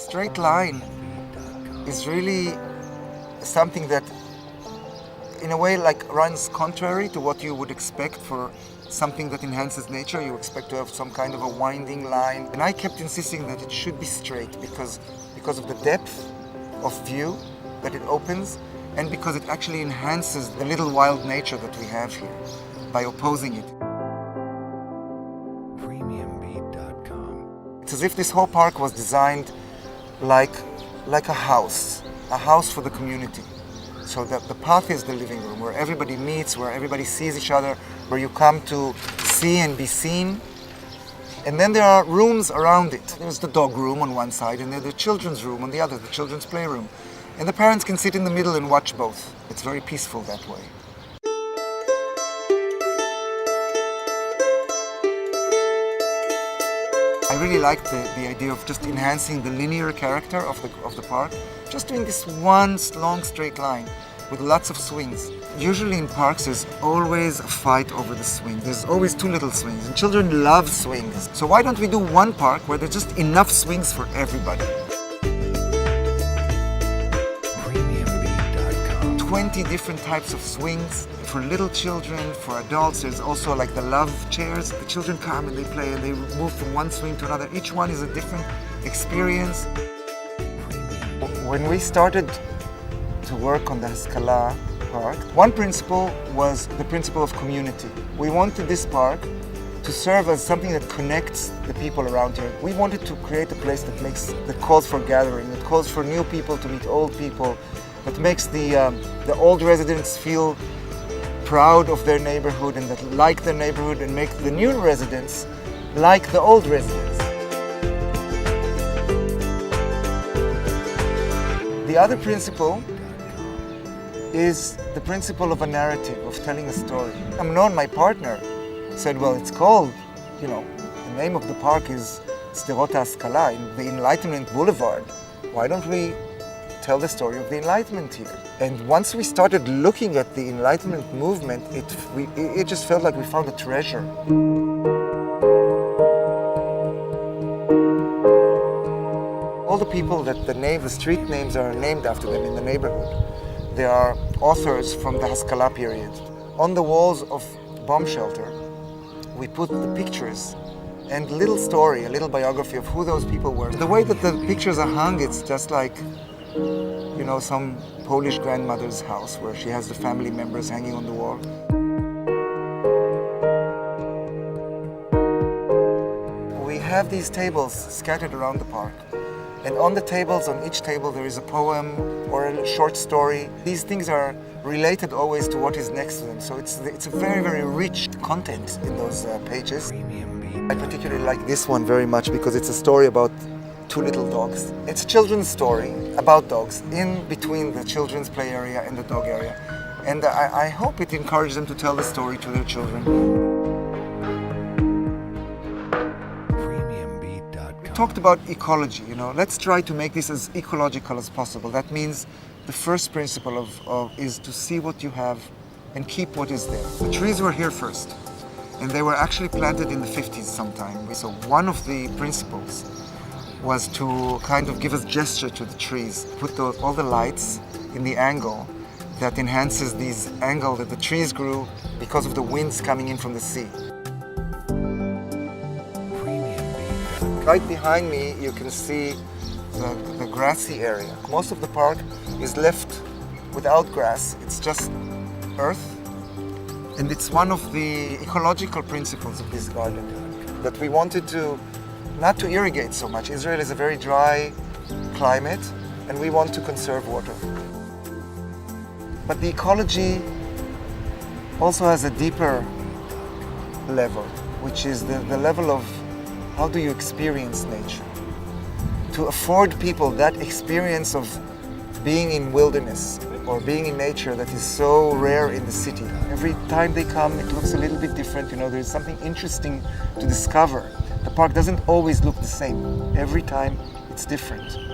straight line is really something that in a way like runs contrary to what you would expect for something that enhances nature. You expect to have some kind of a winding line. And I kept insisting that it should be straight because of the depth of view that it opens and because it actually enhances the little wild nature that we have here by opposing it. It's as if this whole park was designed like a house for the community. So that the path is the living room where everybody meets, where everybody sees each other, where you come to see and be seen. And then there are rooms around it. There's the dog room on one side and there's the children's room on the other, the children's playroom. And the parents can sit in the middle and watch both. It's very peaceful that way. I really liked the idea of just enhancing the linear character of the park, just doing this one long straight line with lots of swings. Usually in parks there's always a fight over the swing. There's always too little swings and children love swings. So why don't we do one park where there's just enough swings for everybody? 20 different types of swings for little children, for adults. There's also like the love chairs. The children come and they play and they move from one swing to another. Each one is a different experience. When we started to work on the Haskalah Park, one principle was the principle of community. We wanted this park to serve as something that connects the people around here. We wanted to create a place that calls for gathering, that calls for new people to meet old people, that makes the old residents feel proud of their neighborhood and that like their neighborhood and make the new residents like the old residents. The other principle is the principle of a narrative, of telling a story. Amnon, my partner, said, well, it's called, the name of the park is Sderot HaHaskalah, the Enlightenment Boulevard. Why don't we tell the story of the Enlightenment here? And once we started looking at the Enlightenment movement, it just felt like we found a treasure. All the people that the street names are named after them in the neighborhood, they are authors from the Haskalah period. On the walls of bomb shelter, we put the pictures and a little story, a little biography of who those people were. The way that the pictures are hung, it's just like some Polish grandmother's house where she has the family members hanging on the wall. We have these tables scattered around the park. And on the tables, on each table, there is a poem or a short story. These things are related always to what is next to them. So it's a very, very rich content in those pages. I particularly like this one very much because it's a story about two little dogs. It's a children's story about dogs in between the children's play area and the dog area. And I hope it encourages them to tell the story to their children. We talked about ecology, let's try to make this as ecological as possible. That means the first principle is to see what you have and keep what is there. The trees were here first, and they were actually planted in the 50s sometime. So one of the principles was to kind of give us gesture to the trees, put all the lights in the angle that enhances this angle that the trees grew because of the winds coming in from the sea. Right behind me you can see the grassy area. Most of the park is left without grass, it's just earth. And it's one of the ecological principles of this garden that we wanted not to irrigate so much. Israel is a very dry climate and we want to conserve water. But the ecology also has a deeper level, which is the level of how do you experience nature? To afford people that experience of being in wilderness or being in nature that is so rare in the city. Every time they come, it looks a little bit different. There's something interesting to discover. The park doesn't always look the same. Every time it's different.